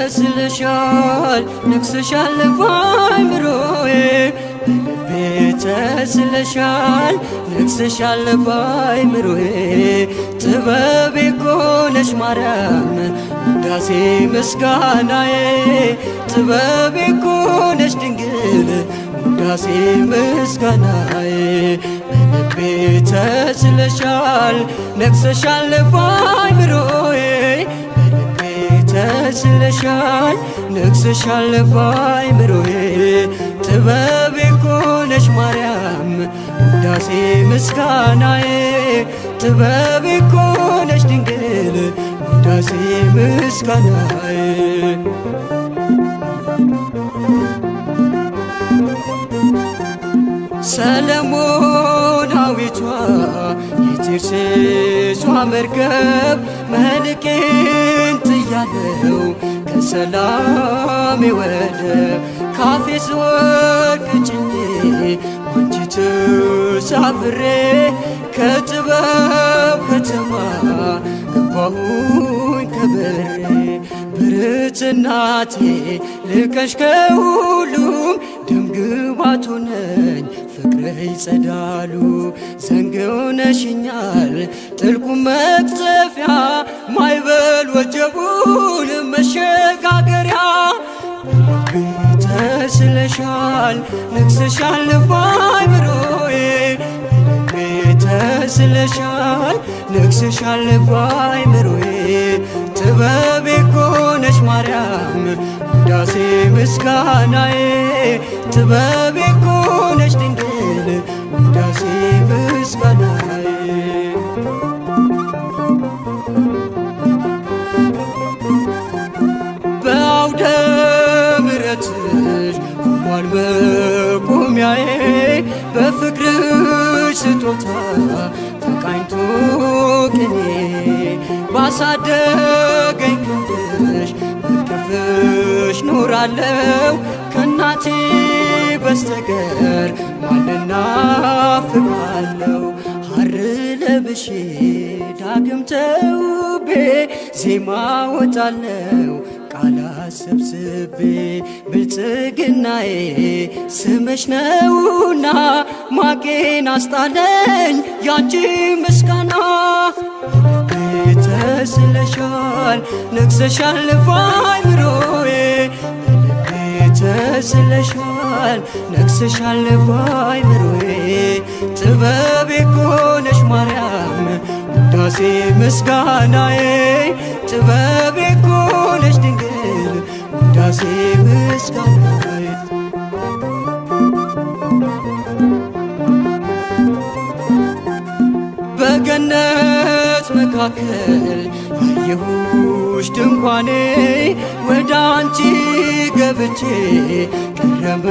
ተስለሻል ነግሰሻል ባይምሮዬ በልቤ ተስለሻል ነግሰሻል ባይምሮዬ ጥበቤ እኮ ነሽ ማርያም ውዳሴ ምስጋናዬ ጥበቤ እኮ ነሽ ድንግል ውዳሴ ምስጋናዬ በልቤ ተስለሻል ነግሰሻል ባይምሮዬ ተስለሻል ነግሰሻል ባይምሮዬ ጥበቤ እኮ ነሽ ማርያም ውዳሴ ምስጋናዬ ጥበቤ እኮ ነሽ ድንግል ውዳሴ ምስጋናዬ ሰለሞናዊቷ የቴርሴሷ መርከብ መልቄን ጥያለው ከሰላሜ ወደብ ካፌስ ወርቅ ጭኜ ባንቺ ተሳፍሬ ከጥበብ ከተማ ገባሁኝ ከበሬ ብርት እናቴ ልቀሽ ከሁሉም ደምግባቱ ነኝ ፍቅርህ ይጸዳሉ ዘንግ ሆነሽኛል ጥልቁ መቅዘፊያ ማይበል ወጀቡን መሸጋገሪያ በልቤ ተስለሻል ነግሰሻል ባይምሮዬ በልቤ ተስለሻል ነግሰሻል ባይምሮዬ ጥበቤ እኮ ነሽ ማርያም ውዳሴ ምስጋናዬ ጥበቤ እኮ ነሽ ድንግል ውዳሴ ምስጋናዬ በአውደ ምሕረትሽ ቆሟል መቆሚያዬ በፍቅርሽ ስጦታ ተቃኝቶ ቅኔ ባሳደገኝ ክንድሽ በቅፍሽ ኖራለው ከእናቴ በስተቀር ማንና ፍቃለው ሐር ለብሼ ዳግም ተውቤ ዜማ ወጣለው ቃላት ሰብስቤ ብልጽግናዬ ስምሽ ነውና ማቄን አስጣለኝ ያንቺ ምስጋና በልቤ ተስለሻል ነግሰሻል ባይምሮዬ በልቤ ተስለሻል ነግሰሻል ባይምሮዬ ጥበቤ እኮ ነሽ ማርያም ውዳሴ ምስጋናዬ ጥበቤ እኮ ነሽ ድንግል ውዳሴ ምስጋናዬ በገነት መካከል ያየሁሽ ድንኳኔ ወደ አንቺ ገብቼ ቀረበ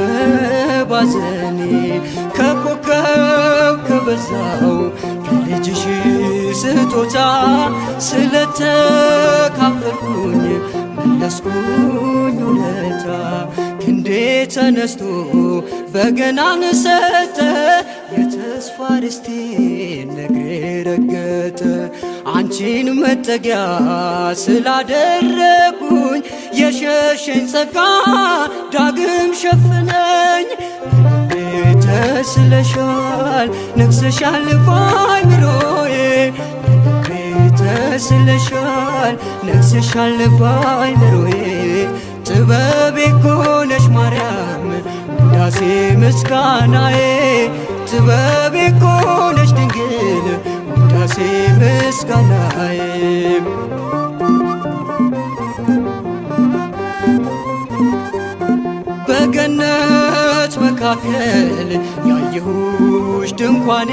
ባዘኔ ከኮከብ ከበዛው ከልጅሽ ስጦታ ስለተካፈልኩኝ መለስኩኝ ውለታ ክንዴ ተነስቶ በገናን ሰጠ የተስፋ ርስቴን ነግሬ ረገጠ አንቺን መጠጊያ ስላደረጉኝ የሸሸኝ ጸጋ ዳግም ሸፍነኝ በልቤ ተስለሻል ነግሰሻል ባይምሮዬ በልቤ ተስለሻል ነግሰሻል ባይምሮዬ ጥበቤ እኮ ነሽ ማርያም ውዳሴ ምስጋናዬ ጥበቤ እኮ ነሽ ድንግል ውዳሴ ምስጋናዬ በገነት መካከል ያየሁሽ ድንኳኔ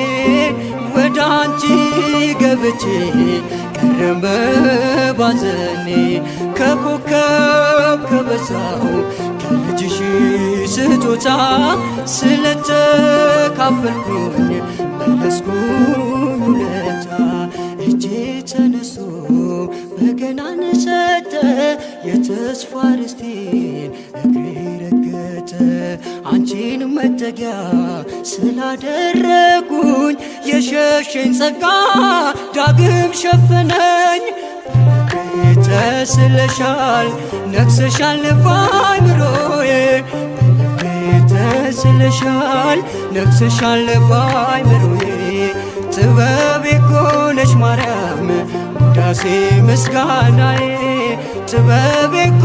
ወደ አንቺ ገብቼ ቀረበ ባዘኔ ከኮከብ ከበዛው ከልጅ ከእጅሽ ስጦታ ስለተካፈልኩኝ መለስኩኝ ውለታ። እጄ ተነስቶ በገናን ሰጠ የተስፋ ርስቴን እግሬ ረገጠ። አንቺን መጠጊያ ስላደረጉኝ የሸሸኝ ጸጋ ዳግም ሸፈነኝ። ተስለሻል ነግሰሻል በአእምሮዬ ተስለሻል ነግሰሻል በአእምሮዬ። ጥበቤ እኮ ነሽ ማርያም ውዳሴ ምስጋናዬ። ጥበቤ እኮ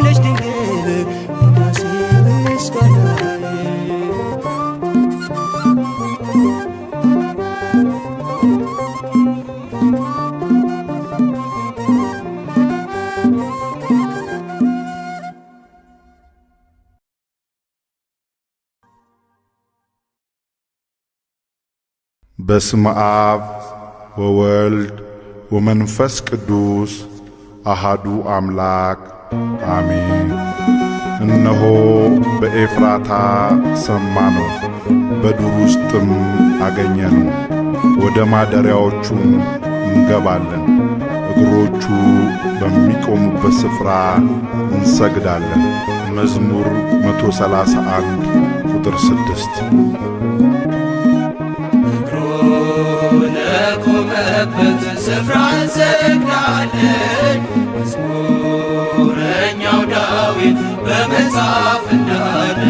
ነሽ ድንግል ውዳሴ ምስጋናዬ። በስመ አብ ወወልድ ወመንፈስ ቅዱስ አሃዱ አምላክ አሜን። እነሆ በኤፍራታ ሰማነው፣ በዱር ውስጥም አገኘነው። ወደ ማደሪያዎቹም እንገባለን፣ እግሮቹ በሚቆሙበት ስፍራ እንሰግዳለን። መዝሙር 131 ቁጥር 6። ለቆመበት ስፍራ እንሰግዳለን። መዝሙረኛው ዳዊት በመጽሐፍ እንዳለ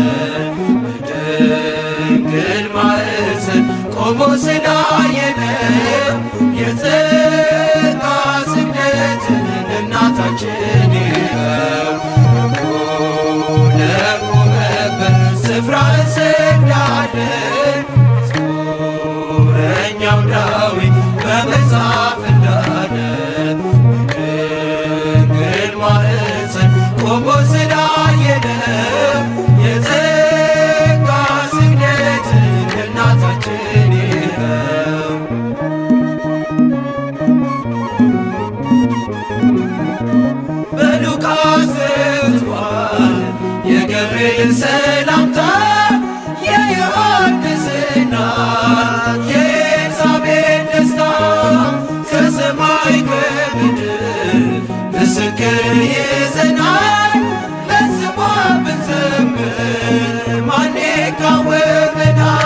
በድንግል ማኅፀን ቆሞ ስላየነው የጸጋ ስግደትን እናታችን ይኸው። ለቆመበት ስፍራ እንሰግዳለን። መዝሙረኛው ዳዊት በመጽሐፍ እንዳለ በድንግል ማኅፀን ቆሞ ስላየነው የጸጋ ስግደትን እናታችን ይኸው። በሉቃስ ዘጥቷል የገብርኤል ሰላምታ የዮሐንስ እናት የኤልሳቤጥ ደስታ ከሰማይ ከምድር ምስክር ይዘናል። ለስሟ ብንዘምር ማን ይቃወመናል?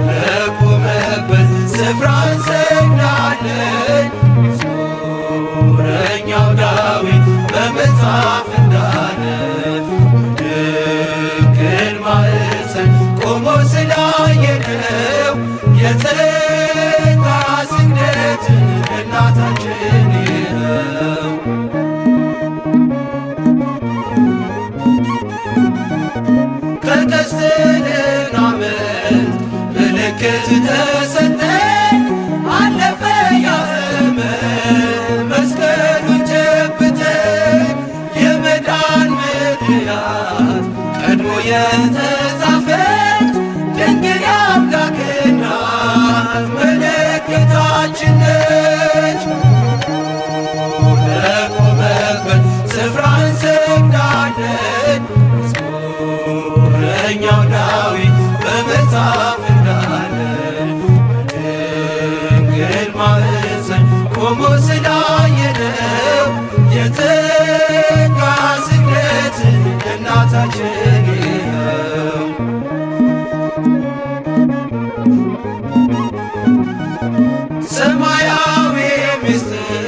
ለቆመበት ስፍራ እንሰግዳለን። መዝሙረኛው ዳዊት በመጽሐፍ እንዳለ በድንግል ማኅፀን ቆሞ ስላየነው የጸጋ ስግደትን እናታችን ይኸው። ከቀስትልን ዓመት ምልክት ተሰጠን። አለፈ ያ ዘመን መስቀሉን ጨብጠን የመዳን ምክንያት ቀድሞ የተጻፈች ድንግል የአምላክ እናት ምልክታችን ነች። ለቆመበት ስፍራ እንሰግዳለን። መዝሙረኛው ዳዊት በመጽሐፍ እንዳለ በድንግል ማኅፀን ቆሞ ስላየነው የጸጋ ስግደትን እናታችን ይኸው። ሰማያዊ ምስጢር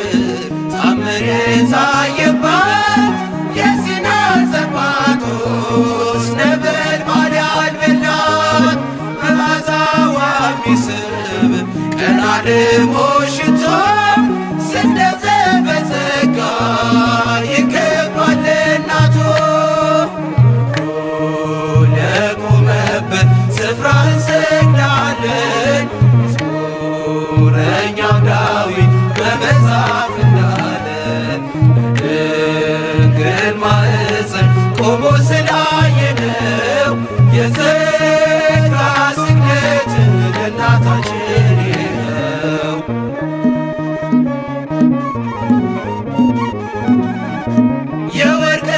ታምር የታየባት የሲና ጸባቶስ ነበልባል ያልበላት መዓዛዋ የሚስብ ቀና ደሞ ሽቶ ስደተ በጸጋ ይገባል እናቶ። ለቆመበት ስፍራ እንሰግዳለን። መዝሙረኛው ዳዊት በመጽሐፍ እንዳለ በድንግል ማኅፀን ቆሞ ስላየነው የጸጋ ስግደትን እናታችን ይኸው። የወርቅ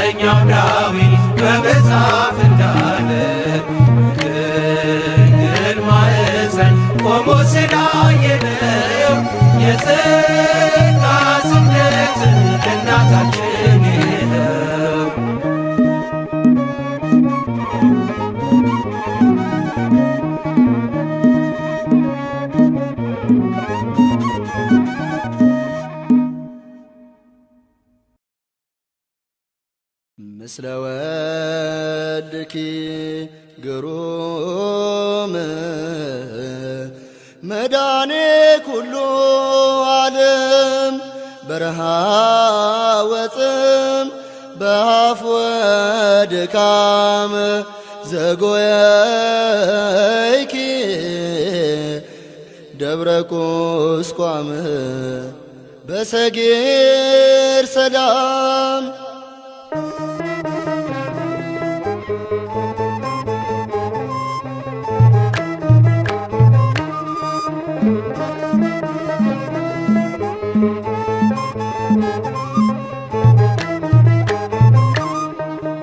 እረኛው ዳዊት በመጽሐፍ እንዳለ በድንግል ማኅፀን ቆሞ ስላየነው የጸጋ ስግደት ለእናታችን ነው። ምስለ ወልድኪ ግሩም መድኃኔ ኩሉ ዓለም በረሃ ወፅም በአፍ ወድካም ዘጎየይኪ ደብረ ቁስቋም በሰጌር ሰላም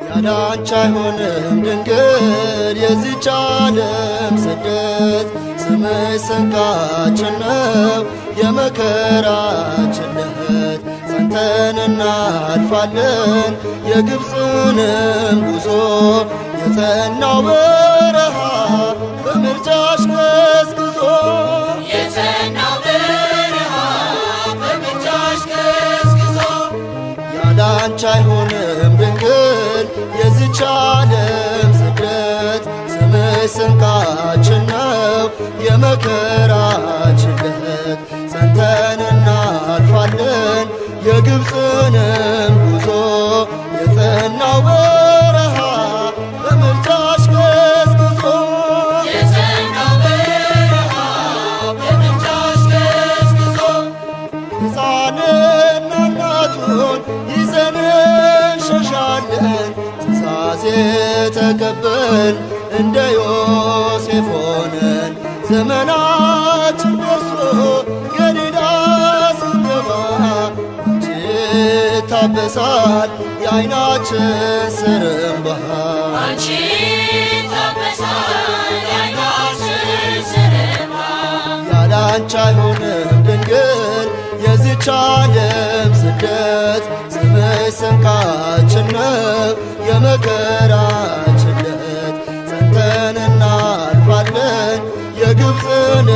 ያላንቺ አይሆንም ድንግል የዚች ዓለም ስደት ስምሽ ስንቃችን ነው የመከራችን ዕለት ጸንተን እናልፋለን የግብፅንም ጉዞ የጸናው በረሃ በምልጃሽ ገስግሶ የጸናው በረሃ በምልጃሽ ገስግሶ ያላንቺ አይሆንም ድንግል የዚች ዓለም ስደት ስምሽ ስንቃችን ነው የመከራችን ዕለት ጸንተን እናልፋለን የግብፅንም ጉዞ የጸናው በረሃ በምልጃሽ ገስግሶ የጸናው በረሃ በምልጃሽ ገስግሶ ሕፃንና እናቱን ይዘን እንሸሻለን ትእዛዝ ተቀበል እንደ ዮሴፍ ሆነን ዘመናችን ደርሶ ገሊላ ስንገባ አንቺ ታበሳል የዓይናችን ስር እንባ አንቺ ታበሳል የዓይናችን ስር እንባ ያላንቺ አይሆንም ድንግል የዚች ዓለም ስደት ስምሽ ስንቃችን ነው የመከራችን ዕለት ጸንተን እናልፋለን የግብፅንም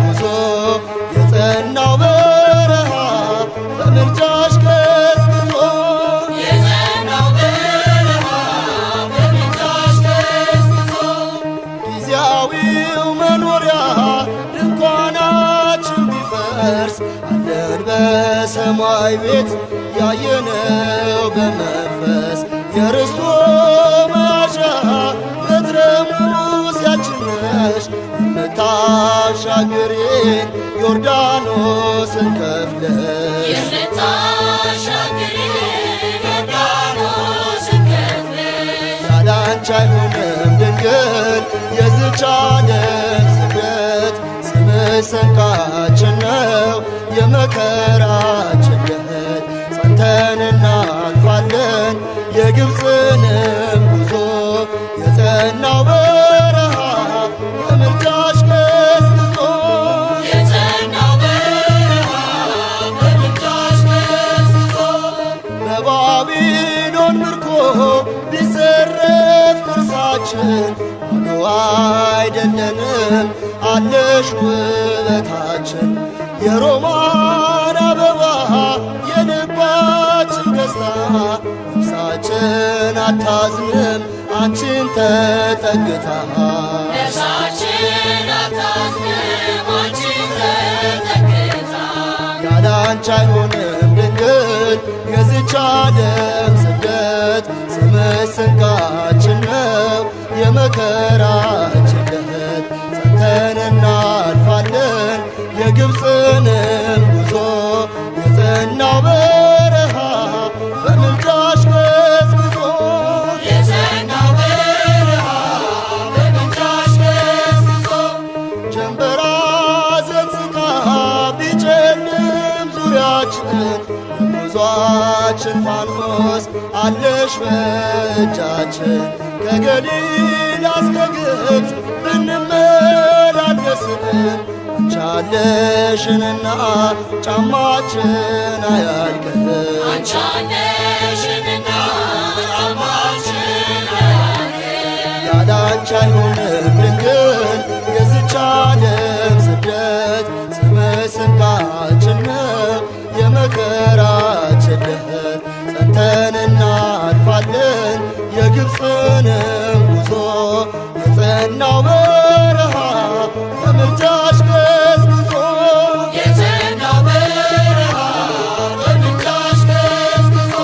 ጉዞ የጸናው በረሃ በምልጃሽ ገስግሶ የጸናው በረሃ በምልጃሽ ገስግሶ ጊዜያዊው መኖሪያ ድንኳናችን ቢፈርስ አለን በሰማይ ቤት ያየነው በመንፈስ የርስቱ መያዣ በትረ ሙሴያችን ነሽ የምታሻግሪን ዮርዳኖስን ከፍለሽ የምታሻግሪን ዮርዳኖስን ከፍለሽ ያላንቺ አይሆንም ድንግል የዚች ዓለም ስደት ስምሽ ስንቃችን ነው የመከራችን ዕለት ጸንተን እናልፋለን የግብፅንም ጉዞ የጸናው በረሃ በምልጃሽ ገስግሶ የጸናው በረሃ በምልጃሽ ገስግሶ በባቢሎን ምርኮ ቢዘረፍ ቅርሳችን ባዶ አይደለንም አለሽ ውበታችን የሮማን አበባ የልባችን ደስታ ነፍሳችን አታዝንም አንቺን ተጠግታ ነፍሳችን አታዝንም አንቺን ተጠግታ ያላንቺ አይሆንም ድንግል የዚች ዓለም ስደት ስምሽ ስንቃችን ነው የመከራችን ዕለት ጸንተን እናልፋለን የግብፅንም ጉዞ የጸናው በረሃ በምልጃሽ ገስግሶ የጸናው በረሃ በምልጃሽ ገስግሶ ጀንበራ ዘንዝቃ ቢጨልም ዙሪያችን የጉዟችን ፋኖስ አለሽ በእጃችን ከገሊላ እስከ ግብፅ ብንመላለስም አንቻለሽንና ጫማችን አያልቅም። አንቻለሽንና ጫማችን አያልቅም። ያለ አንቺ አይሆንም ድንግል የዚች ዓለም ስደት ስምሽ ስንቃችን ነው የመከራችን ደር ጸንተን እናልፋለን የግብፅንም ጉዞ የጸናው በረሃ በምልጃሽ ገስግሶ የጸናው በረሃ በምልጃሽ ገስግሶ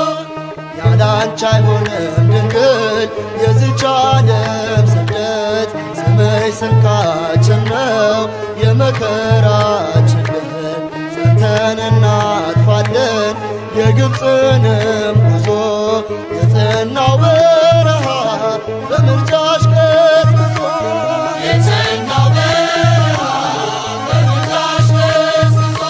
ያለ አንቺ አይሆንም ድንግል የዚች ዓለም ስደት ስምሽ ስንቃችን ነው የመከራችን ደር ጸንተን እናልፋለን የግብፅንም ጉዞ የጸናው በረሃ በምልጃሽ ገስግሶ የጸናው በረሃ በምልጃሽ ገስግሶ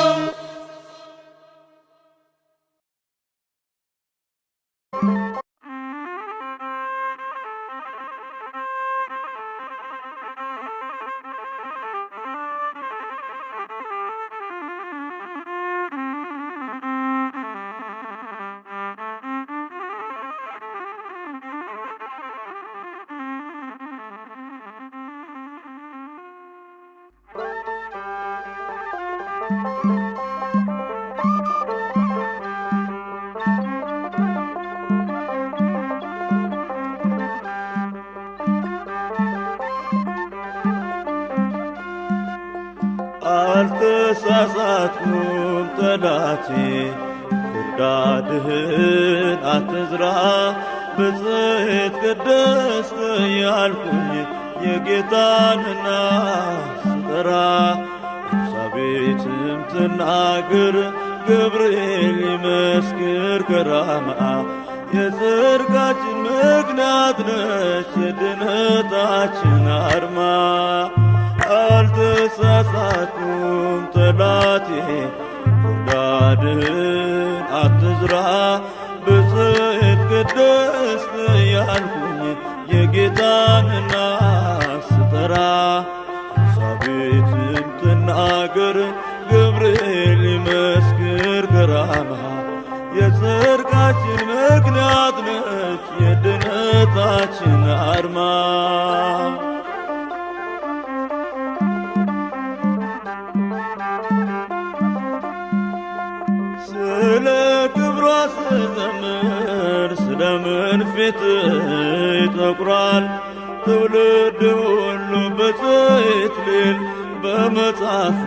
አልተሳሳትኩም ጠላቴ ክርዳድህን አትዝራ ብፅዕት ቅድስት ያልኩኝ የጌታንና ስጠራ ኤልሳቤጥም ትናገር ገብርኤል ይመስክር ከራማ የጽድቃችን ምክንያት ነች የድነታችን አርማ አልተሳሳትኩም ጠላቴ ክርዳድህን አትዝራ ብፅዕት ቅድስት ያልኩኝ የጌታንና ስጠራ ኤልሳቤጥም ትናገር ገብርኤል ይመስክር ከራማ የጽድቃችን ምክንያት ነች የድነታችን አርማ ስለ ክብሯ ስዘምር ስለምን ፊትህ ይጠቁራል ትውልድ ሁሉ ብፅዕት ሊል በመጽሐፉ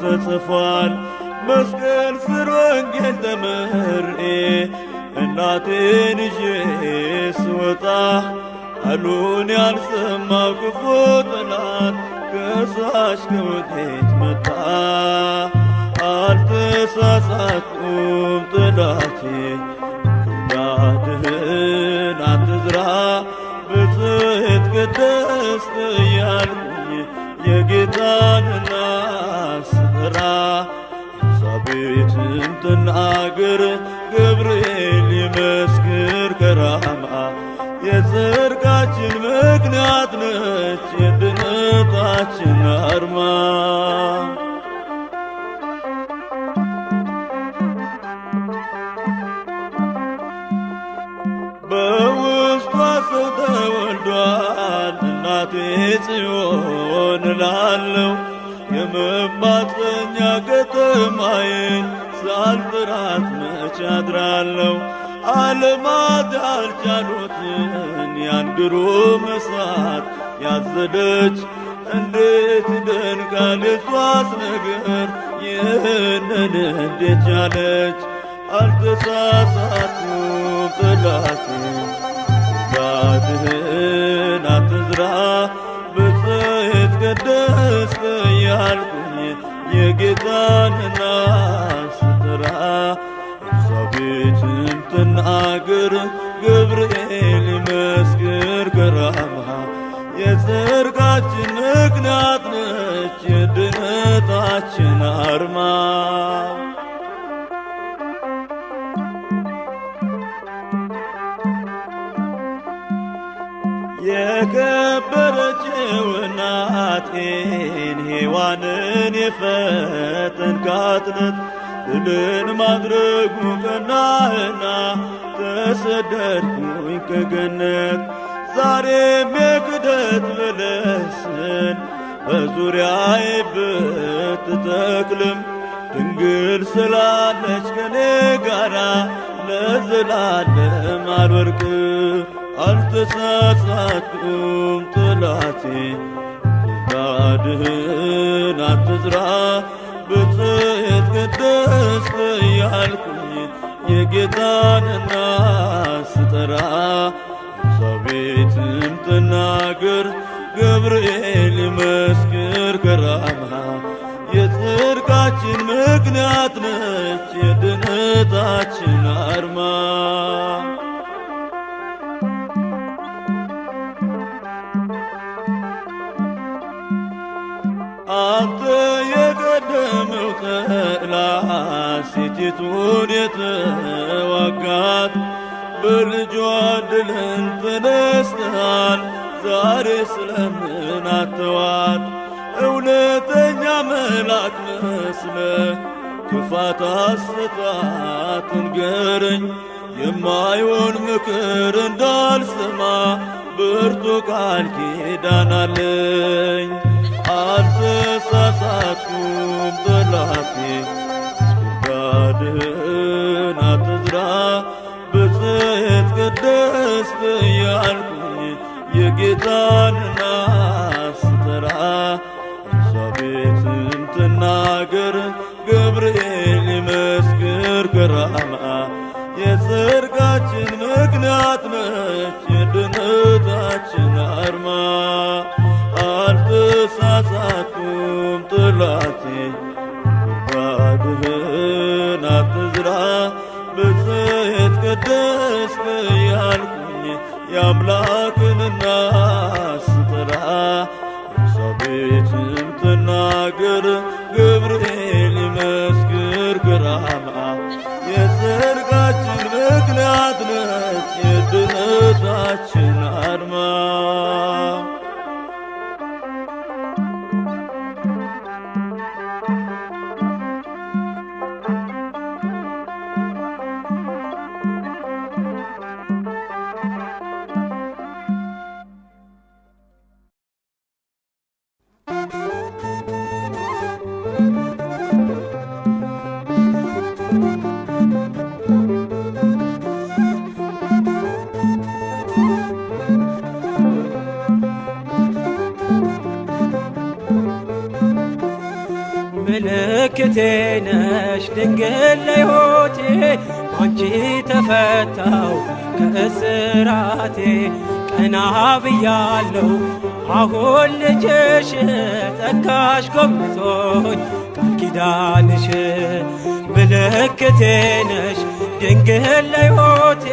ተጽፏል መስቀል ስር ወንጌል ተመርኤ እናቴን ይዤ ስወጣ ቃሉን ያልሰማው ክፉ ጠላት ከሳሽ ከወዴት መጣ አልተሳሳትኩም ጠላቴ ክርዳድህን አትዝራ ብፅዕት ቅድስት ያልኩኝ የጌታንና ስጠራ ኤልሳቤጥም ትናገር ገብርኤል ይመስክር ከራማ የጽድቃችን ምክንያት ነች የድነታችን አርማ በውስጧ ሰው ተወልዷል እናቴ ጽዮን እላለሁ የመማፀኛ ከተማዬን ሳልጥራት መች አድራለሁ ዓለማት ያልቻሉትን ያን ግሩም እሳት ያዘለች እንዴት ይደንቃል የሷስ ነገር ይህንን እንዴት ቻለች አልተሳሳትኩም ጠላቴ ክርዳድህን አትዝራ ብፅዕት ቅድስት ያልኩኝ የጌታንና ስጠራ ኤልሳቤጥም ትናገር ገብርኤል ይመስክር ከራማ የጽድቃችን ምክንያት ነች የድነታችን አርማ። የከበረችው እናቴን ሔዋንን የፈተንካት ዕለት ድልን ማድረጉ ቀናህና ተሰደድኩኝ ከገነት። ዛሬም የክደት በለስን በዙሪያዬ ብትተክልም ድንግል ስላለች ከኔ ጋራ ለዘላለም አልወድቅም። አልተሳሳትኩም ጠላቴ ፍቃድህን አትዝራ ብፅዕት ቅድስት እያልኩኝ የጌታን እናት ስጠራ ኤልሳቤጥም ትናገር ገብርኤል ይመስክር ከራማ የጽድቃችን ምክንያት ነች የድነታችን አርማ። አንተ የቀደመው ተክላ ሴቲቱን የተዋጋት በልጇ ድልን ተነስተሃል። ዛሬ ስለምን አተዋት? እውነተኛ መልአክ መስለ ክፋት አስታት ንገረኝ። የማይሆን ምክር እንዳልሰማ ብርቱ ቃል ኪዳን አለኝ። አልተሳሳትኩም ጠላቴ ፍቃድህን አትዝራ ብፅዕት ቅድስት እያልኩኝ የጌታን እናት ስጠራ ኤልሳቤጥም ትናገር ገብርኤል ይመስክር ከራማ የጽድቃችን ምክንያት ነች የድነታችን አርማ። አልተሳሳትኩም ጠላቴ ፍቃድህን አትዝራ ብፅዕት ቅድስት እያልኩኝ የአምላክን እናት ስጠራ ኤልሳቤጥም ትናገር ገብርኤል ይመስክር ከራማ የጽድቃችን ምክንያት ነች የድነታችን አርማ። ምልክቴ ነሽ ድንግል ለሕይወቴ አንቺ ተፈታው ከእስራቴ ቀና ብያለሁ አሁን ልጅሽ ጸጋሽ ጎብኝቶኝ ቃል ኪዳንሽ ምልክቴ ነሽ ድንግል ለሕይወቴ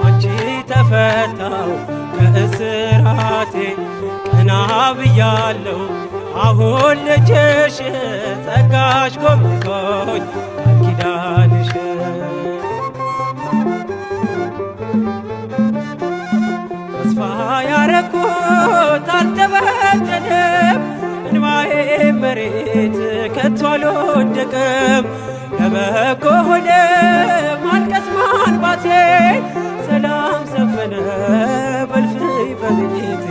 አንቺ ተፈታው ከእስራቴ ቀና ብያለሁ አሁን ልጅሽ ጸጋሽ ጎብኝቶኝ ቃል ኪዳንሽ ተስፋ ያረኩት አልተበተንም እንባዬ መሬት ከቶ አልወደቀም ለበጎ ሆነ ማልቀስ ማንባቴ ሰላም ሰፈነ በልፍኝ በቤቴ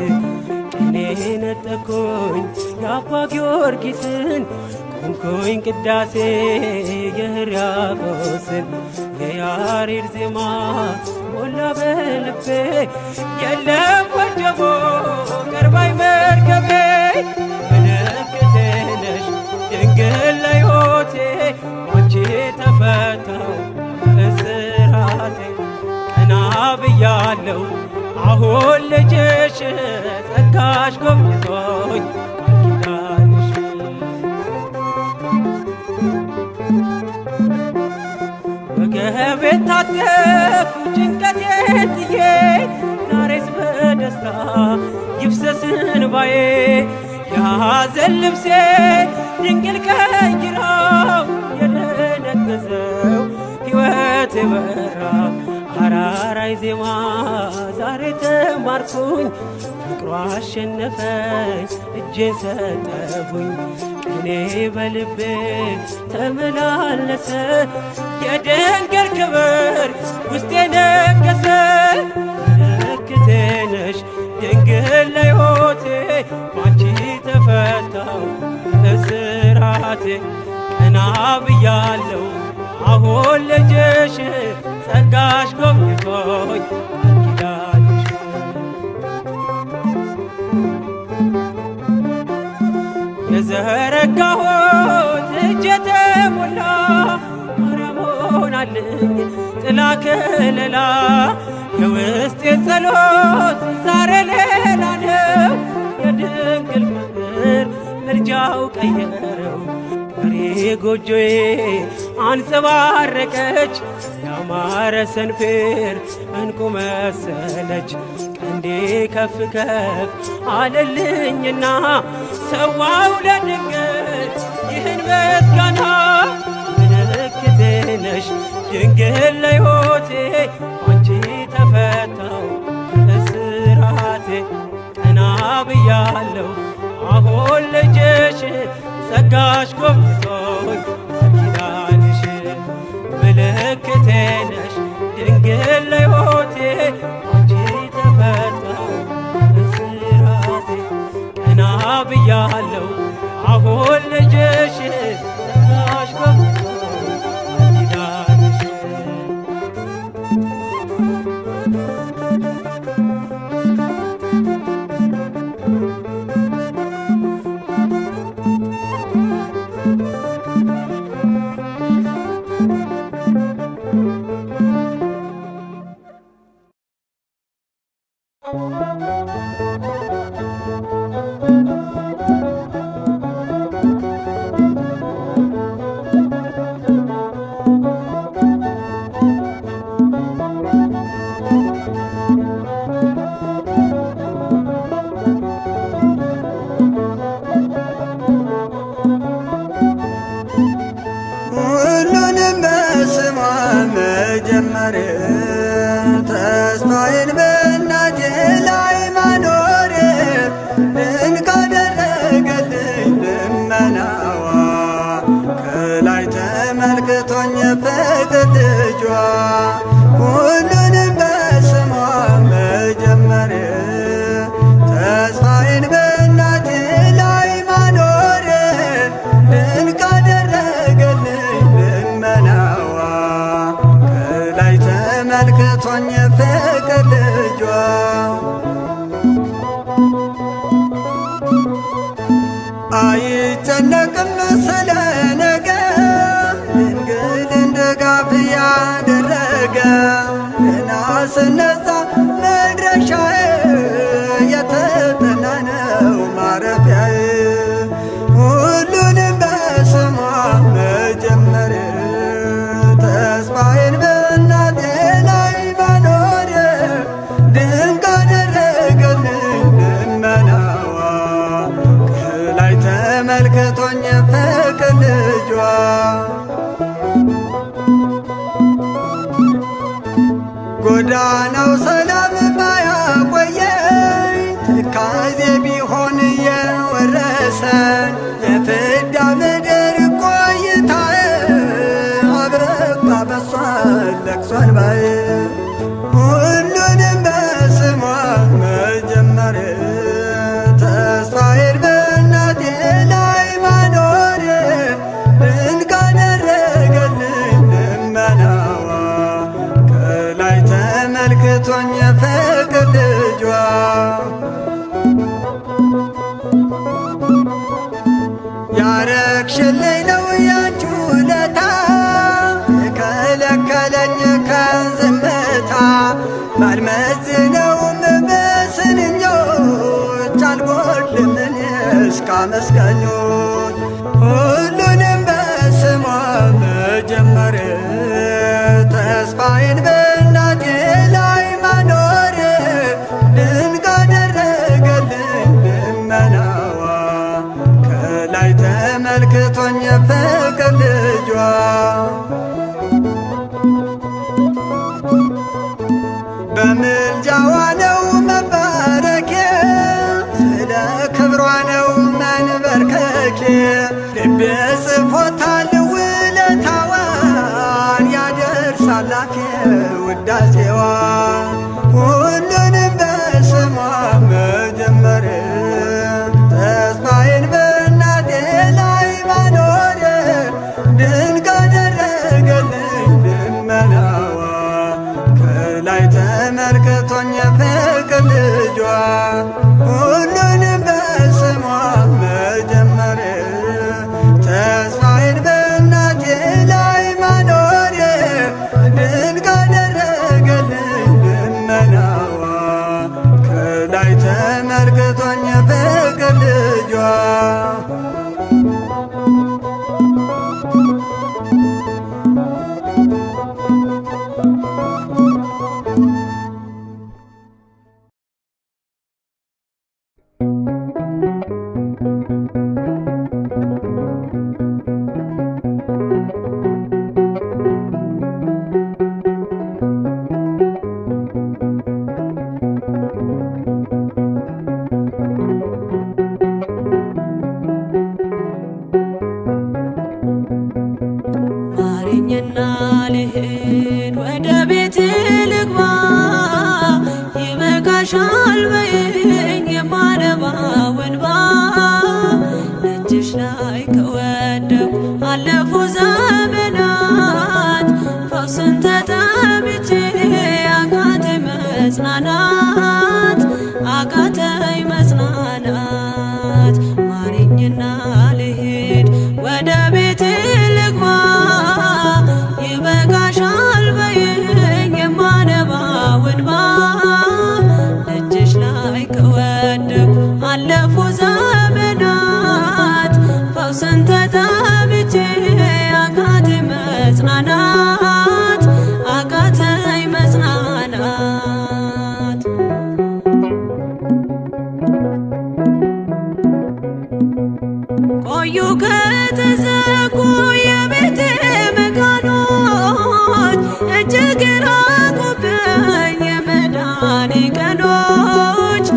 ቅኔ ነጠቅኩኝ የአባ ጊዮርጊስን ቆምኩኝ ቅዳሴ የሕርያቆስን የያሬድ ዜማ ሞላ በልቤ የለም ወጀቦ ቀርባይ መርከቤ ምልክቴ ነሽ ድንግል ለሕይወቴ አንቺ ተፈታው ከእስራቴ ቀና ብያለሁ አሁን ልጅሽ ጸጋሽ ጎብኝቶኝ ቃል ኪዳንሽ ወገቤን ታጠቅኩ ጭንቀቴን ጥዬ ዛሬስ በደስታ ይፍሰስ እንባዬ የሐዘን ልብሴ ድንግል ቀይራው የደነገዘው ሕይወቴ በራ ባራራይ ዜማ ዛሬ ተማርኩኝ ፍቅሯ አሸነፈኝ እጄን ሰጠሁኝ ቅኔ በልቤ ተመላለሰ የድንግል ክብር ውስጤ ነገሰ ምልክቴ ነሽ ድንግል ለሕይወቴ ባንቺ ተፈታው እስራቴ ቀና ብያለሁ አሁን ልጅሽ ጸጋሽ ጎብኝቶኝ ኪዳንሽ የዘረጋሁት እጄ ተሞላ ማርያም ሆናልኝ ጥላ ከለላ የውስጤ ጸሎት ዛሬ ሌላ ነው የድንግል ፍቅር ምልጃው ቀየረው ዛሬ ጎጆዬ አንጸባረቀች ያማረ ሰንፔር እንቁ መሰለች ቀንዴ ከፍ ከፍ አለልኝና ሰዋው ለድንግል ይህን ምስጋና ምልክቴ ነሽ ድንግል ለሕይወቴ አንቺ ተፈታው እስራቴ ቀና ብያለሁ አሁን ልጅሽ ጸጋሽ ጎብኝቶኝ ኪዳንሽ ምልክቴ ነሽ ድንግል ለሕይወቴ አንቺ ተፈታው እስራቴ ቀና ብያለሁ አሁን ልጅሽ ጸጋሽ ጎብኝቶኝ ኪዳንሽ ሁሉንም በስሟ መጀመር ተስፋዬን በእናቴ ላይ ማኖር ድንቅ አደረገልኝ ልመናዋ ከላይ ተመልክቶኝ ፍቅር ልጇ ሁሉንም በስሟ መጀመር ተስፋዬን በእናቴ ላይ ማኖር ድንቅ አደረገልኝ ልመናዋ ከላይ ተመልክቶኝ ፍቅር ልጇ አይጨነቅም ስለ ነገ ድንግልን ድጋፍ ያደረገ ገና ስነሳ መድረሻዬ የተጠና ነው ማረፊያዬ ሁሉንም በስሟ መጀመር ተስፋዬን በእናቴ ላይ ማኖር ድንቅ አደረገልኝ ልመናዋ ከላይ ተመልክቶኝ ፍቅር ልጇ ጎዳናው ሰላም ባያቆየኝ ትካዜ ቢሆን የወረሰን የፍዳ ምድር ቆይታዬ አበቃ በሷ ለቅሷን ባዬ ሁሉንም በስሟ መጀመር ተስፋዬን በእናቴ ላይ ማኖር ድንቅ አደረገልኝ ልመናዋ ከላይ ተመልክቶኝ ፍቅር ልጇ ያረግሽልኝ ነው ያንቺ ውለታ የከለከለኝ ከዝምታ ባልመዝነውም በስንኞች አልጎድልም እኔስ ካመስጋኞች ሁሉንም በስሟ መጀመር ተስፋዬን በእናቴ ላይ ማኖር ድንቅ አደረገልኝ ልመናዋ ከላይ ተመልክቶኝ ፍቅር ልጇ ሁሉንም በስሟ መጀመር ተስፋዬን በእናቴ ላይ ማኖር ድንቅ አደረገልኝ ልመናዋ ከላይ ተመልክቶኝ የፍቅር ልጇ ሁሉንም በስሟ መጀመር ተስፋዬን በእናቴ ላይ ማኖር ድንቅ አደረገልኝ ልመናዋ ከላይ ተመልክቶኝ የፍቅር ልጇ ማረኝና ልሂድ ወደ ቤት ልግባ ይበቃሻል በይኝ የማነባው እንባ ደጅሽ ላይ ከወደኩ አለፉ ዘመናት ፈውስን ተጠምቼ አቃተኝ መጽናናት አቃተኝ መጽናናት ማረኝና ልሂድ ወደ ቤት ልግባ ይበቃሻል በይኝ የማነባው እንባ ደጅሽ ላይ ከወደኩ አለፉ ዘመናት ፈውስን ተጠምቼ አቃተኝ መጽናናት አቃተኝ መጽናናት ቆዩ ከተዘጉ የቤቴ መጋኖች እጅግ ራቁብኝ የመዳኔ ቀኖች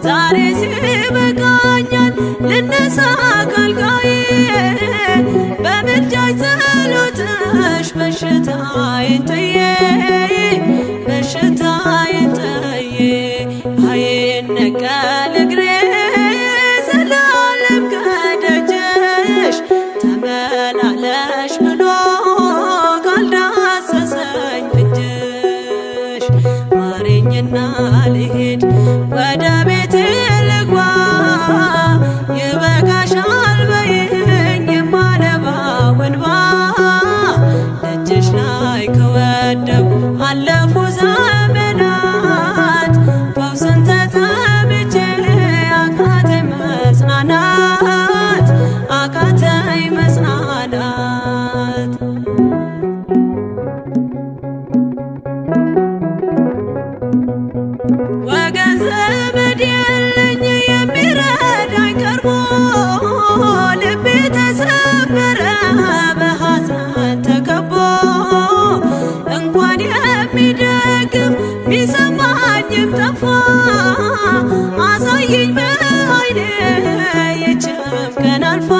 ዛሬ ሲበቃኛል ልነሳ ካልጋዬ በምልጃሽ ጸሎትሽ በሽታዬን ጥዬ በሽታዬን ጥዬ አይነቀል እግሬ ዘላለም ከደጅሽ ተመላለሽ ብሎ ካልዳሰሰኝ እጅሽ ማረኝና ልሂድ ወደ ቤቴ ልግባ ይበቃሻል በይኝ የማነባው እንባ ደጅሽ ላይ ከወደኩ አለፉ ዘመናት ፈውስን ተጠምቼ አቃተኝ መጽናናት አቃተኝ መጽናናት ወገን ዘመድ የለኝ የሚረዳኝ ቀርቦ ልቤ ተሰበረ በሐዘን ተከቦ እንኳን የሚደግፍ ቢሰማኝም ጠፋ አሳየኝ በዓይኔ ይህችም ቀን አልፋ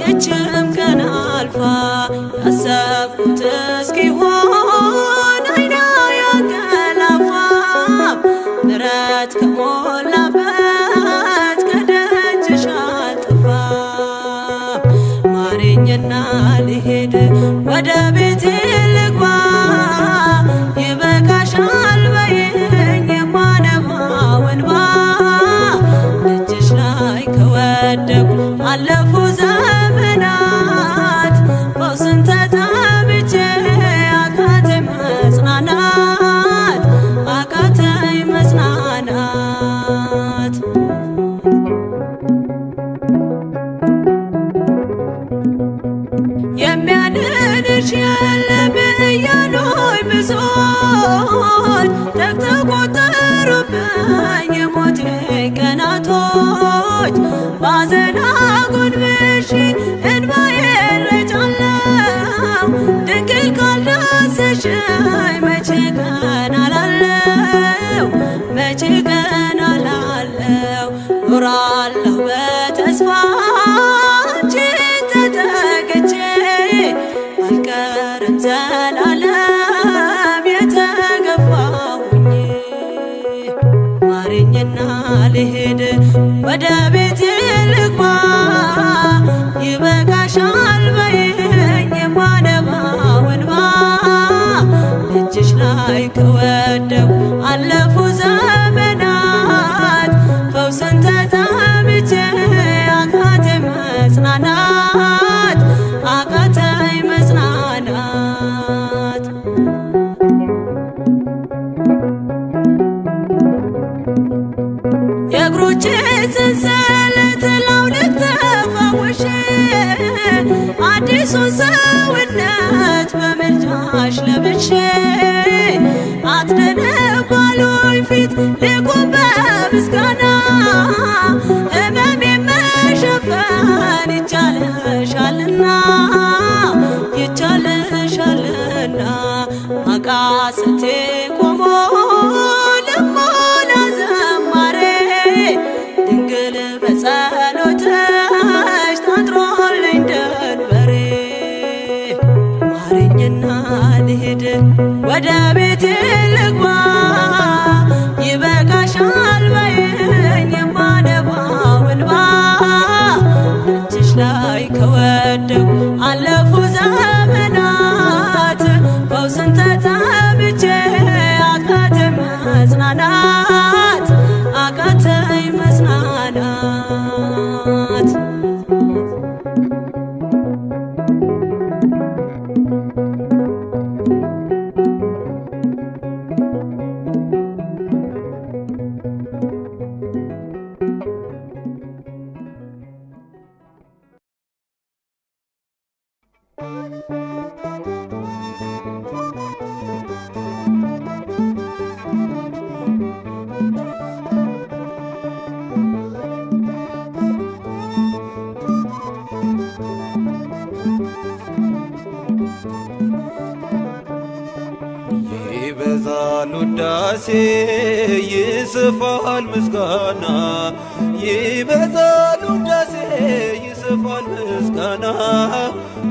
ይህችም ቀን አልፋ ያሰብኩት እስኪሆን አይና ያንቀላፋ ምሕረት ከሞላበት ከደጅሽ አልጠፋም ማረኝና ልሂድ ወደ ቤቴ ልግባ ይበቃሻል በይኝ የማነባው እንባ ደጅሽ ላይ ከወደኩ አለፉ ዘመናት ፈውስን ተጠምቼ አቃተኝ መጽናናት አቃተኝ መጽናናት የሚያድንሽ የለም እያሉኝ ብዙዎች ተግተው ቆጠሩብኝ የሞቴ ቀናቶች ባዘን አጎንብሼ እንባዬን ረጫለሁ ድንግል ካልዳሰሽኝ መቼ ቀን አላለው መቼ ቀን አላለው ኖራለሁ በተስፋ አንቺን ተጠግቼ አልቀርም ዘላለም የተገፋሁ ልሄድ ወደ ቤቴ ልግባ ይበቃሻል በይኝ የማነባው እንባ እጅሽ ላይ ከወደኩ አለፉ ዘመናት ፈውስን ተጠምቼ አቃተኝ መጽናናት አቃተኝ መጽናናት የእግሮቼ ሰንሰለት ላውልቅ ተፈውሼ አዲሱን ሰውነት በምልጃሽ ለብሼ አትደነባሉኝ ፊት ልቁም በምስጋና ሕመሜን መሸፈን ይቻልሻልና ይቻልሻልና አቃስቴ ቆሞ ልሞላ ዘማሬ ድንግል በጸሎትሽ ታጥሮልኝ ደንበሬ ማረኝና ልሂድ ወደ ቤቴ ልግባ ይበቃሻል በይኝ የማነባው እንባ እጅሽ ላይ ከወደኩ አለፉ ዘመናት ፈውስን ተጠምቼ አቃተኝ መጽናናት አቃተኝ መጽናናት ይበዛል ውዳሴ ይስፋል ምስጋና ይበዛል ውዳሴ ይስፋል ምስጋና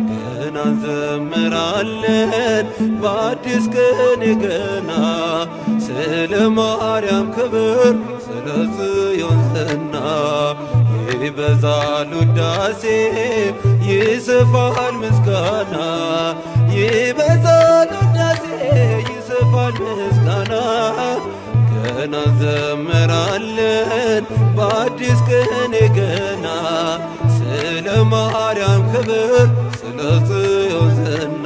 ገና እንዘምራለን በአዲስ ቅኔ ገና ስለ ማርያም ክብር ስለ ጽዮን ዝና ይበዛል ውዳሴ ይስፋል ምስጋና ይበዛል ውዳሴ ይስፋል ምስጋና ገና እንዘምራለን በአዲስ ቅኔ ገና ስለ ማርያም ክብር ስለ ጽዮን ዝና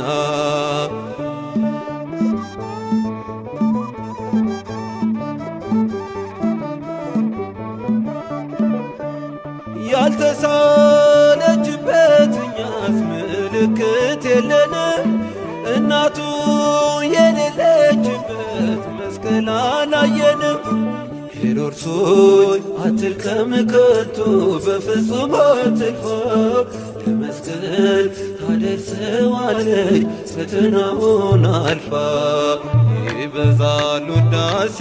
ያልተሳለችበት እኛስ ምልክት የለንም እናቱ የሌለችበት መስቀል አላየንም። ሄሮድስ ሆይ አትልከም ከቶ በፍጹም አትልፋ ለመስቀል ታደርሰዋለች ፈተናውን አልፋ ይበዛል ውዳሴ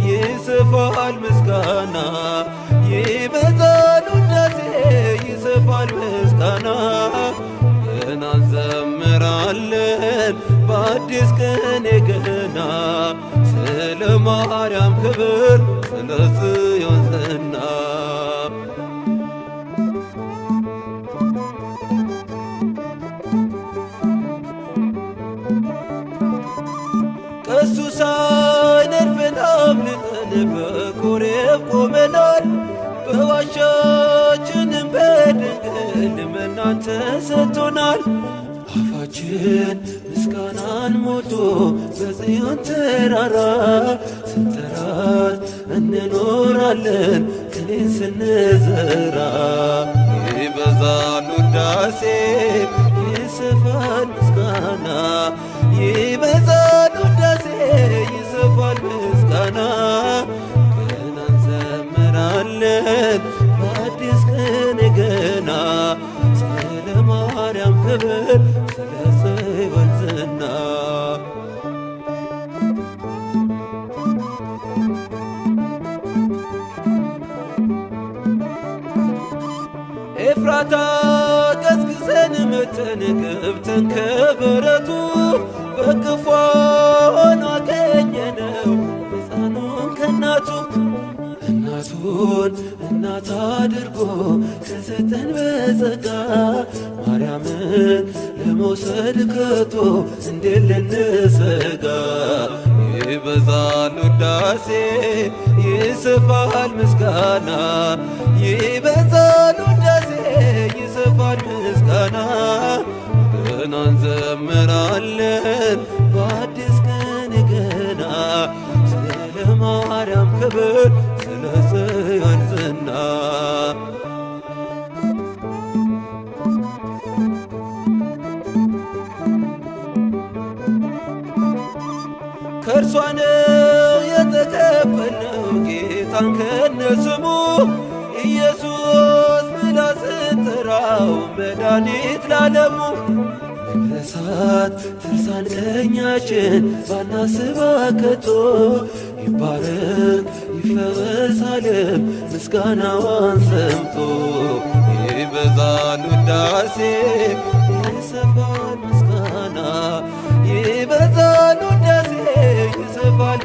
ይስፋል ምስጋና ይበዛል ውዳሴ ይስፋል ምስጋና ገና እንዘምራለን በአዲስ ቅኔ ገና ስለ ማርያም ክብር ስለ ጽዮን ዝና ቀስቱ ሳይነድፈን አምልጠን በኮሬብ ቆመናል በዋሻችንም በድንግል መናን ተሰጥቶናል። አፋችን ምስጋናን ሞልቶ በጽዮን ተራራ ስንጠራት እንኖራለን ቅኔን ስንዘራ ይበዛል ውዳሴ ይስፋል ምስጋና ይበዛል ውዳሴ ይስፋል ምስጋና ገና እንዘምራለን በአዲስ ቅኔ ገና ስለ ማርያም ክብር ስለ ጽዮን ዝና ኤፍራታ ገዝግዘን መተን ገብተን ከበረቱ በክፉ ሆኖ አገኘነው ሕፃኑን ከእናቱ እናቱ ሁሉን እናት አድርጎ ከሰጠን በጸጋ ማርያምን ለመውሰድ ከቶ እንዴት ልንሰጋ? ይበዛል ውዳሴ ይሰፋል ምስጋና፣ ይበዛል ውዳሴ ይሰፋል ምስጋና። ገና እንዘምራለን በአዲስ ቀን ገና ስለ ማርያም ክብር ስለ ጽዮን ዝና። ከእርሷ ነው የተቀበልነው ጌታን ከነስሙ ኢየሱስ ብላ ስትጠራው መድኃኒት ላለሙ። መድረሳት ትርሳን ቀኛችን ባናስባ ከቶ ይባረክ ይፈወስ ዓለም ምስጋናዋን ሰምቶ። ይበዛል ውዳሴ ይሰፋል ምስጋና፣ ይበዛል ውዳሴ ይሰፋል